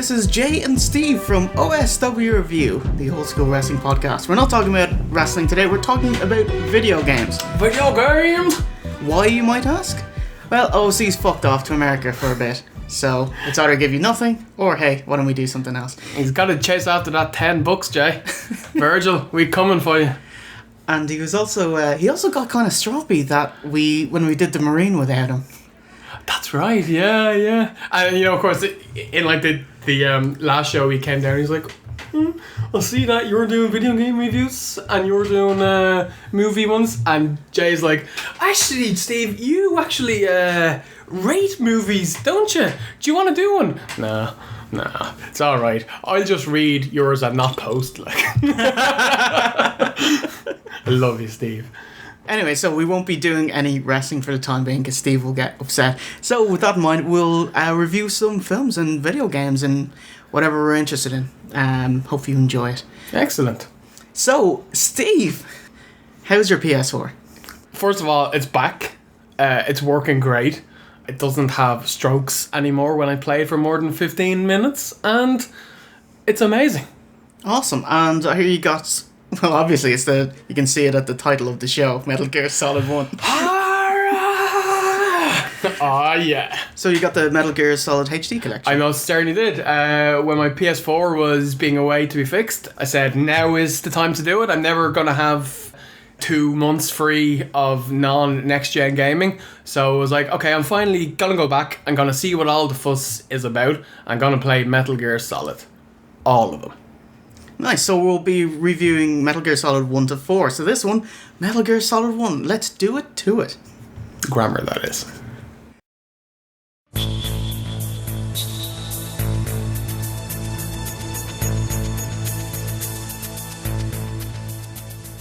this is Jay and Steve from OSW Review, the old school wrestling podcast. We're not talking about wrestling today, we're talking about video games. Video games? Why, you might ask? Well, OC's fucked off to America for a bit, so it's either give you nothing, or hey, why don't we do something else? He's got to chase after that $10, Jay. Virgil, we coming for you. And he also got kind of stroppy when we did the Marine without him. That's right, yeah. And of course, in like the last show he came down, he's like, I'll see that you're doing video game reviews and you're doing movie ones, and Jay's like, actually, Steve, you actually rate movies, don't you? Do you want to do one? Nah, it's alright. I'll just read yours and not post, like. I love you, Steve. Anyway, so we won't be doing any wrestling for the time being because Steve will get upset. So with that in mind, we'll review some films and video games and whatever we're interested in. Hope you enjoy it. Excellent. So, Steve, how's your PS4? First of all, it's back. It's working great. It doesn't have strokes anymore when I play it for more than 15 minutes, and it's amazing. Awesome. And I hear you got... Well, obviously, you can see it at the title of the show, Metal Gear Solid 1. Oh, yeah. So you got the Metal Gear Solid HD collection? I most certainly did. When my PS4 was being away to be fixed, I said, now is the time to do it. I'm never going to have 2 months free of non-next-gen gaming. So I was like, okay, I'm finally going to go back. I'm going to see what all the fuss is about. I'm going to play Metal Gear Solid. All of them. Nice, so we'll be reviewing Metal Gear Solid 1 to 4. So this one, Metal Gear Solid 1. Let's do it to it. Grammar, that is.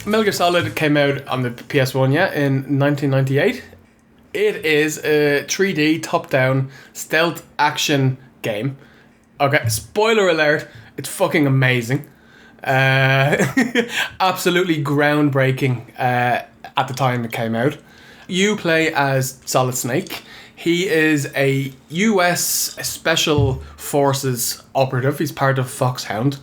Metal Gear Solid came out on the PS1, in 1998. It is a 3D top-down stealth action game. Okay, spoiler alert, it's fucking amazing. Absolutely groundbreaking at the time it came out. You play as Solid Snake. He is a US Special Forces operative. He's part of Foxhound,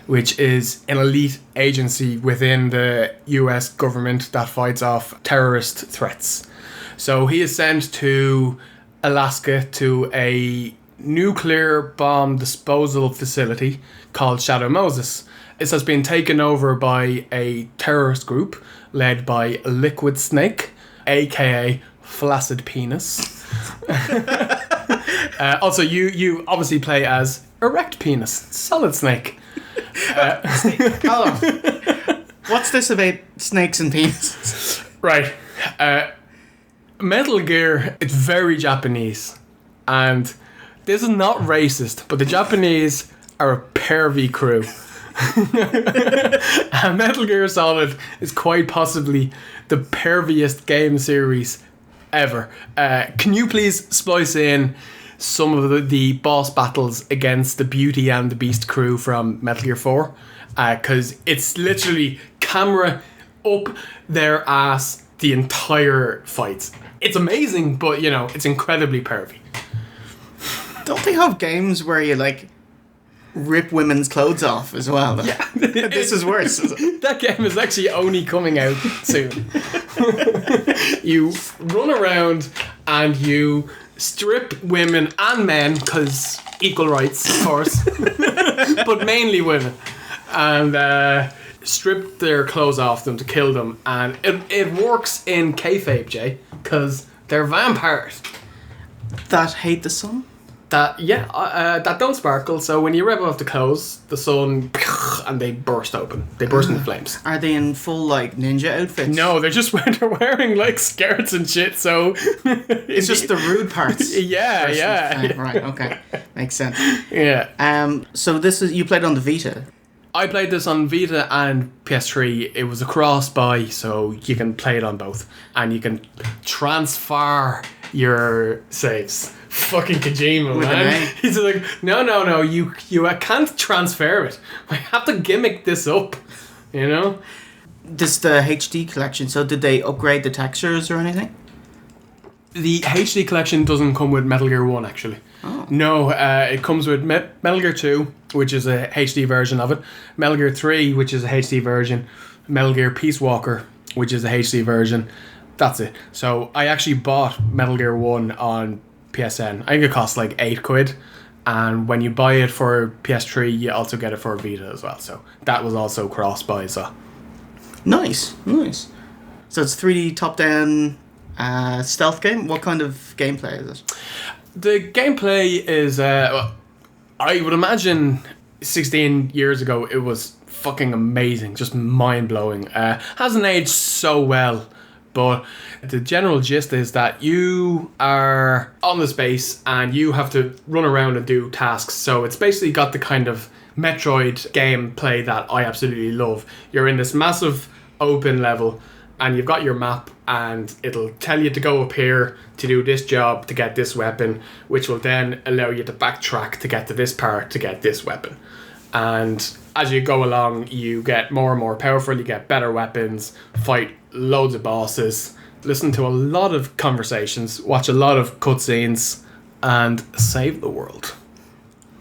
which is an elite agency within the US government that fights off terrorist threats. So he is sent to Alaska to a nuclear bomb disposal facility called Shadow Moses. This has been taken over by a terrorist group led by Liquid Snake, aka Flaccid Penis. Also, you obviously play as Erect Penis, Solid Snake. Callum, what's this about snakes and penises? Right. Metal Gear, it's very Japanese. And this is not racist, but the Japanese are a pervy crew. And Metal Gear Solid is quite possibly the perviest game series ever. Can you please splice in some of the boss battles against the Beauty and the Beast crew from Metal Gear 4? Because it's literally camera up their ass the entire fight. It's amazing, but it's incredibly pervy. Don't they have games where you rip women's clothes off as well? Yeah. This is worse. That game is actually only coming out soon. You run around and you strip women and men, because equal rights, of course, but mainly women, and strip their clothes off them to kill them. And it works in kayfabe, Jay, because they're vampires that hate the sun. That don't sparkle, so when you rip off the clothes, the sun, and they burst open. They burst into flames. Are they in full, ninja outfits? No, they're wearing, skirts and shit, so... It's just the rude parts. Yeah. Right, okay. Makes sense. Yeah. So you played on the Vita? I played this on Vita and PS3. It was a cross-buy, so you can play it on both. And you can transfer your saves. Fucking Kojima, with man. He's like, no, you can't transfer it. I have to gimmick this up, This is the HD collection, so did they upgrade the textures or anything? The HD collection doesn't come with Metal Gear 1, actually. No, it comes with Metal Gear 2, which is a HD version of it, Metal Gear 3, which is a HD version, Metal Gear Peace Walker, which is a HD version. That's it. So I actually bought Metal Gear 1 on PSN. I think it costs like £8. And when you buy it for PS3, you also get it for Vita as well. So that was also cross-buy. So. Nice. So it's 3D top-down stealth game. What kind of gameplay is it? The gameplay is, I would imagine 16 years ago, it was fucking amazing, just mind-blowing. Hasn't aged so well, but the general gist is that you are on the space and you have to run around and do tasks. So it's basically got the kind of Metroid gameplay that I absolutely love. You're in this massive open level and you've got your map and it'll tell you to go up here to do this job to get this weapon, which will then allow you to backtrack to get to this part to get this weapon. And as you go along, you get more and more powerful, you get better weapons, fight loads of bosses, listen to a lot of conversations, watch a lot of cutscenes, and save the world.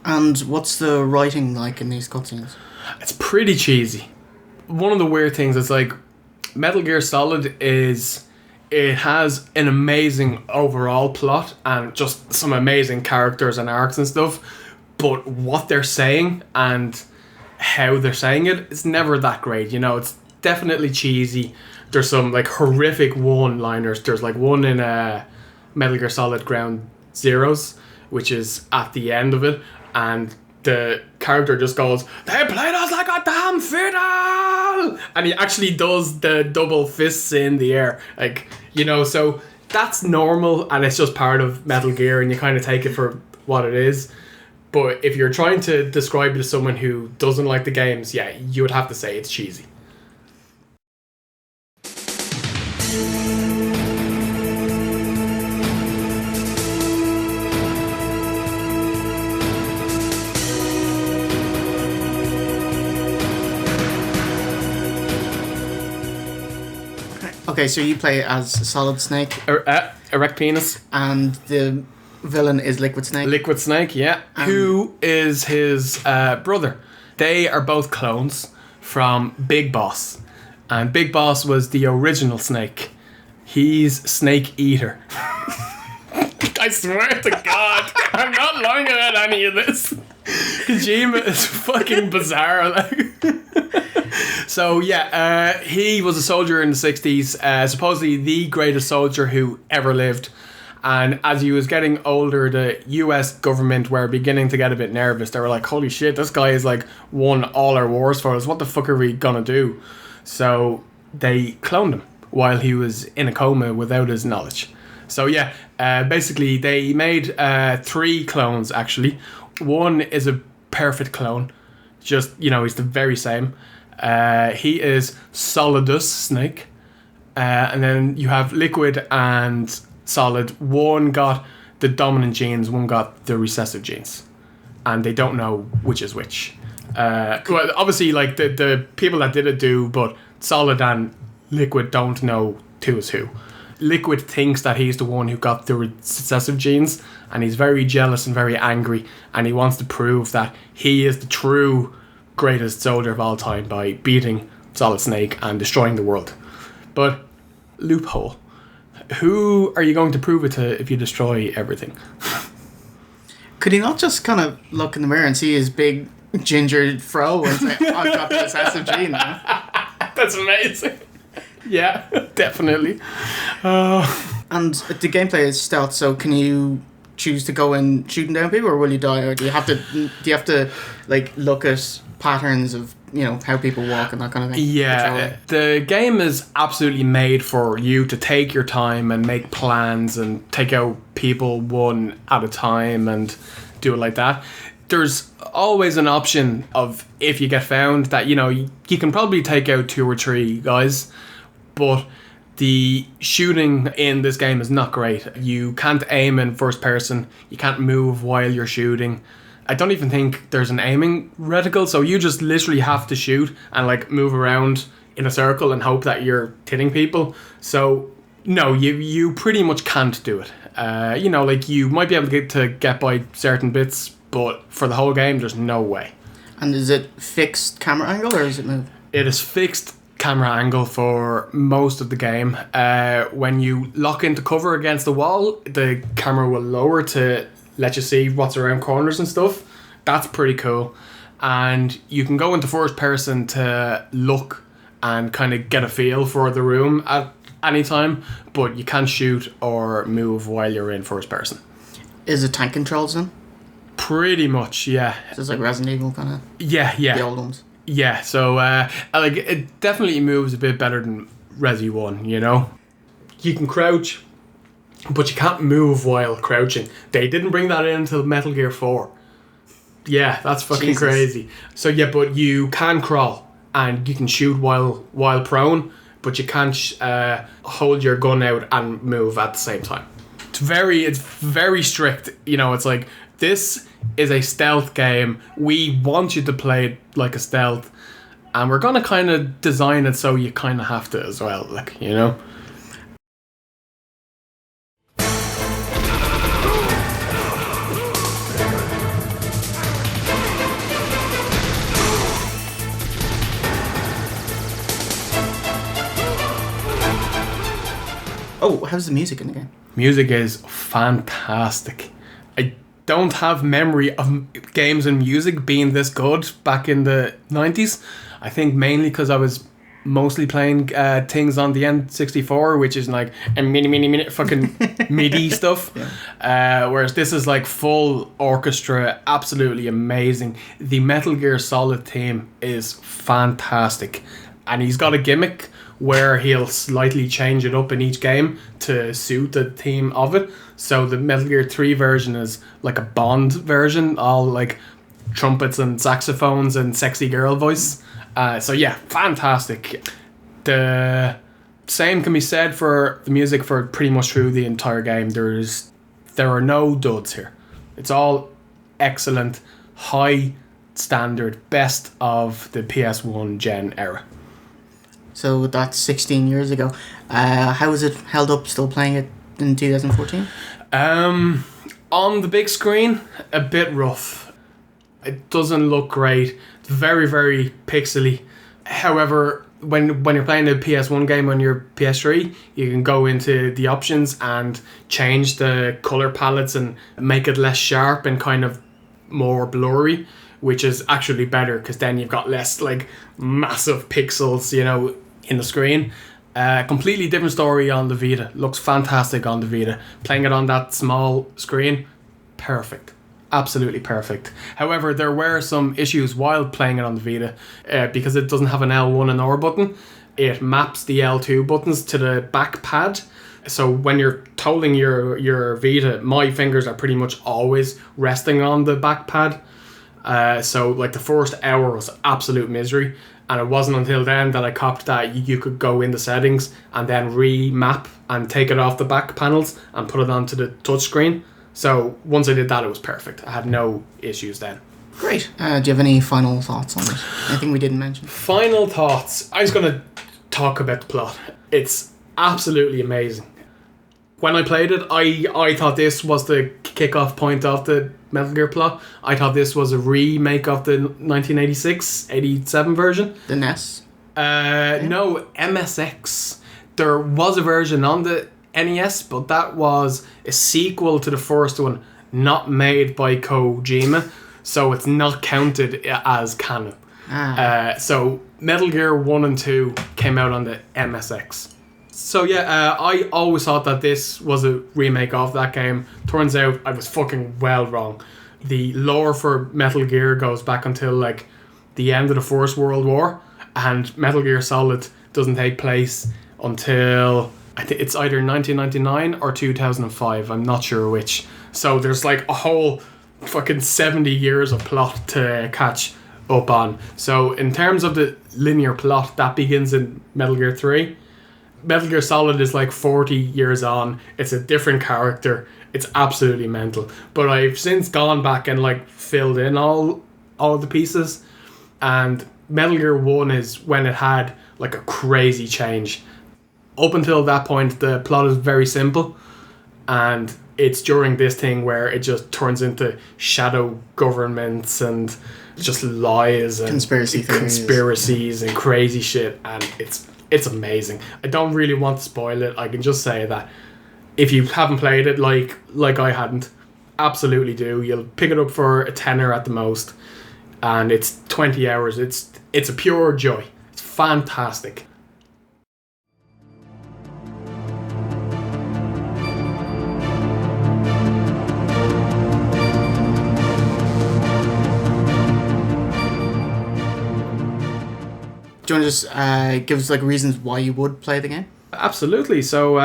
And what's the writing like in these cutscenes? It's pretty cheesy. One of the weird things is like Metal Gear Solid it has an amazing overall plot and just some amazing characters and arcs and stuff, but what they're saying and how they're saying it is never that great. You know, it's definitely cheesy. There's some like horrific one-liners. There's like one in Metal Gear Solid Ground Zeroes, which is at the end of it, and the character just goes, "They played us like a damn fiddle!" And he actually does the double fists in the air. Like, you know, so that's normal and it's just part of Metal Gear and you kind of take it for what it is. But if you're trying to describe it to someone who doesn't like the games, yeah, you would have to say it's cheesy. Okay, so you play as Solid Snake. Erect Penis. And the villain is Liquid Snake. Liquid Snake, yeah. Who is his brother. They are both clones from Big Boss. And Big Boss was the original Snake. He's Snake Eater. I swear to God, I'm not lying about any of this. Kojima is fucking bizarre. So yeah, he was a soldier in the 60s, supposedly the greatest soldier who ever lived. And as he was getting older, the US government were beginning to get a bit nervous. They were like, holy shit, this guy has like won all our wars for us. What the fuck are we gonna do? So they cloned him while he was in a coma without his knowledge. So yeah, basically they made 3 clones actually. One is a perfect clone. Just, you know, he's the very same. He is Solidus Snake. And then you have Liquid and Solid. One got the dominant genes, one got the recessive genes. And they don't know which is which. Well, obviously, like, the people that did it do, but Solid and Liquid don't know who is who. Liquid thinks that he's the one who got the recessive genes, and he's very jealous and very angry, and he wants to prove that he is the true greatest soldier of all time by beating Solid Snake and destroying the world. But, loophole. Who are you going to prove it to if you destroy everything? Could he not just kind of look in the mirror and see his big ginger fro and say, I've got the recessive gene now? That's amazing. Yeah, definitely. And the gameplay is stealth, so can you choose to go in shooting down people, or will you die, or do you have to like look at patterns of, you know, how people walk and that kind of thing? Yeah, the game is absolutely made for you to take your time and make plans and take out people one at a time and do it like that. There's always an option of, if you get found, that, you know, you can probably take out 2 or 3 guys, but the shooting in this game is not great. You can't aim in first person. You can't move while you're shooting. I don't even think there's an aiming reticle, so you just literally have to shoot and like move around in a circle and hope that you're hitting people. So No, you pretty much can't do it. Like you might be able to get by certain bits, but for the whole game, there's no way. And is it fixed camera angle or is it move? It is fixed camera angle for most of the game. When you lock into cover against the wall, the camera will lower to let you see what's around corners and stuff. That's pretty cool. And you can go into first person to look and kind of get a feel for the room at any time, but you can't shoot or move while you're in first person. Is it tank controls then? Pretty much, yeah. So it's like Resident Evil kind of. Yeah. The old ones. Yeah, so like it definitely moves a bit better than Resi 1, you know? You can crouch, but you can't move while crouching. They didn't bring that in until Metal Gear 4. Yeah, that's fucking Jesus. crazy. So yeah, but you can crawl and you can shoot while prone, but you can't hold your gun out and move at the same time. It's very strict. You know, it's like, this is a stealth game. We want you to play it like a stealth, and we're gonna kind of design it so you kind of have to as well, like, you know. Oh, how's the music in the game? Music is fantastic. I don't have memory of games and music being this good back in the 90s. I think mainly because I was mostly playing things on the N64, which is like a mini fucking MIDI stuff. Yeah. Whereas this is like full orchestra, absolutely amazing. The Metal Gear Solid theme is fantastic. And he's got a gimmick where he'll slightly change it up in each game to suit the theme of it. So the Metal Gear 3 version is like a Bond version, all like trumpets and saxophones and sexy girl voice. So yeah, fantastic. The same can be said for the music for pretty much through the entire game. There are no duds here. It's all excellent, high standard, best of the PS1 gen era. So that's 16 years ago. How is it held up still playing it in 2014? On the big screen, a bit rough. It doesn't look great. It's very, very pixely. However, when you're playing a PS1 game on your PS3, you can go into the options and change the color palettes and make it less sharp and kind of more blurry, which is actually better because then you've got less like massive pixels, you know, in the screen. Completely different story on the Vita. Looks fantastic on the Vita. Playing it on that small screen, perfect. Absolutely perfect. However, there were some issues while playing it on the Vita because it doesn't have an L1 and R button. It maps the L2 buttons to the back pad. So when you're holding your Vita, my fingers are pretty much always resting on the back pad. So like the first hour was absolute misery. And it wasn't until then that I copped that you could go in the settings and then remap and take it off the back panels and put it onto the touchscreen. So once I did that, it was perfect. I had no issues then. Great. Do you have any final thoughts on it? Anything we didn't mention? Final thoughts. I was going to talk about the plot. It's absolutely amazing. When I played it, I thought this was the kickoff point of the Metal Gear plot. I thought this was a remake of the 1986-87 version. The NES? No, MSX. There was a version on the NES, but that was a sequel to the first one, not made by Kojima, so it's not counted as canon. So Metal Gear 1 and 2 came out on the MSX. So yeah, I always thought that this was a remake of that game. Turns out I was fucking well wrong. The lore for Metal Gear goes back until like the end of the First World War, and Metal Gear Solid doesn't take place until I think it's either 1999 or 2005. I'm not sure which. So there's like a whole fucking 70 years of plot to catch up on. So in terms of the linear plot, that begins in Metal Gear 3. Metal Gear Solid is like 40 years on. It's a different character. It's absolutely mental. But I've since gone back and like filled in all of the pieces. And Metal Gear 1 is when it had like a crazy change. Up until that point, the plot is very simple, and it's during this thing where it just turns into shadow governments and just lies and conspiracies and crazy shit, and it's amazing. I don't really want to spoil it. I can just say that if you haven't played it like I hadn't, absolutely do. You'll pick it up for a tenner at the most, and it's 20 hours. It's a pure joy. It's fantastic. Do you want to just give us like reasons why you would play the game? Absolutely. So,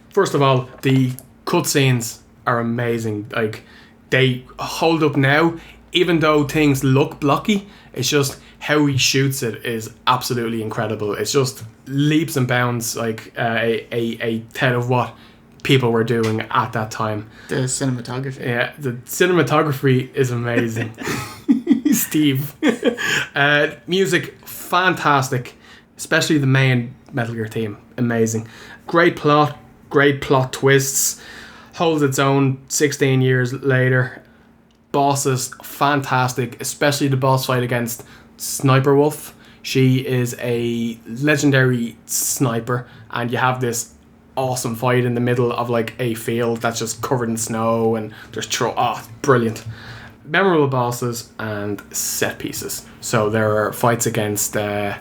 first of all, the cutscenes are amazing. Like, they hold up now, even though things look blocky. It's just how he shoots it is absolutely incredible. It's just leaps and bounds, like a head of what people were doing at that time. The cinematography. Yeah, the cinematography is amazing. Steve. Music, fantastic. Especially the main Metal Gear theme. Amazing. Great plot twists. Holds its own 16 years later. Bosses, fantastic. Especially the boss fight against Sniper Wolf. She is a legendary sniper, and you have this awesome fight in the middle of like a field that's just covered in snow, and there's brilliant. Memorable bosses and set pieces. So there are fights against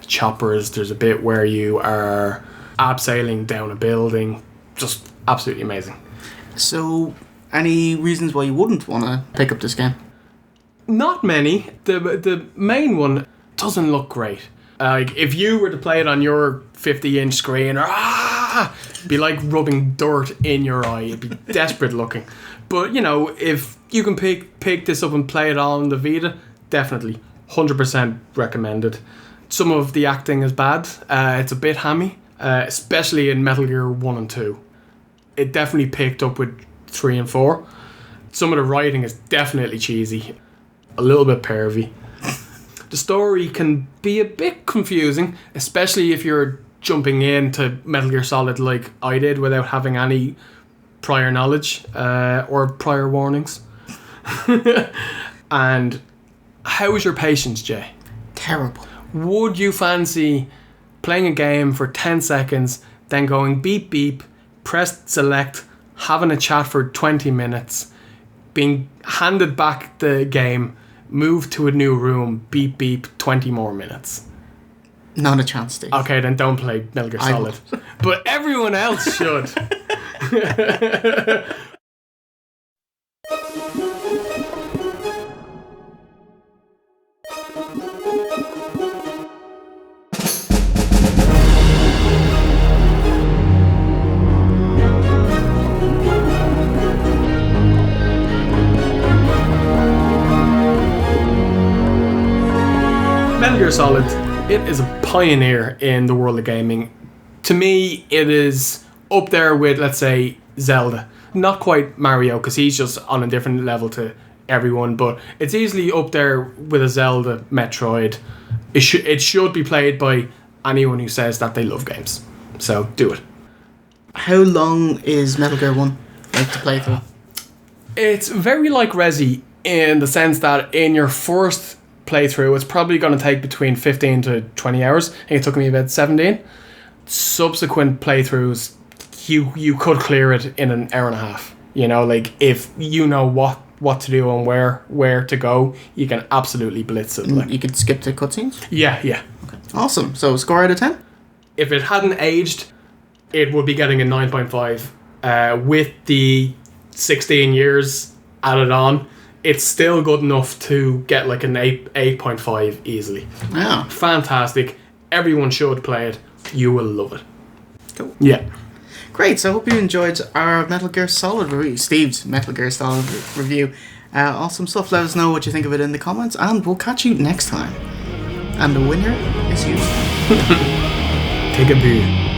choppers. There's a bit where you are abseiling down a building. Just absolutely amazing. So, any reasons why you wouldn't want to pick up this game? Not many. The main one doesn't look great. Like, if you were to play it on your 50-inch screen, it'd be like rubbing dirt in your eye. It'd be desperate looking. But, you know, if you can pick this up and play it on the Vita, definitely 100% recommended. Some of the acting is bad. It's a bit hammy, especially in Metal Gear 1 and 2. It definitely picked up with 3 and 4. Some of the writing is definitely cheesy, a little bit pervy. The story can be a bit confusing, especially if you're jumping into Metal Gear Solid like I did without having any prior knowledge or prior warnings. And how is your patience, Jay? Terrible. Would you fancy playing a game for 10 seconds, then going beep beep, press select, having a chat for 20 minutes, being handed back the game, move to a new room, beep beep, 20 more minutes? Not a chance, Steve. Okay, then don't play Metal Gear Solid. But everyone else should. Metal Gear Solid, it is a pioneer in the world of gaming. To me, it is up there with, let's say, Zelda. Not quite Mario, because he's just on a different level to everyone, but it's easily up there with a Zelda, Metroid. It should be played by anyone who says that they love games. So, do it. How long is Metal Gear 1 like to play through? It's very like Resi in the sense that in your first playthrough, it's probably going to take between 15 to 20 hours. I think it took me about 17. Subsequent playthroughs, you could clear it in an hour and a half. You know, like, if you know what to do and where to go, you can absolutely blitz it. Like. You could skip the cutscenes? Yeah. Okay. Awesome. So, score out of 10? If it hadn't aged, it would be getting a 9.5. With the 16 years added on, it's still good enough to get like an 8.5 easily. Wow. Fantastic. Everyone should play it. You will love it. Cool. Yeah. Great. So I hope you enjoyed our Metal Gear Solid review. Steve's Metal Gear Solid review. Awesome stuff. Let us know what you think of it in the comments, and we'll catch you next time. And the winner is you. Take a beer.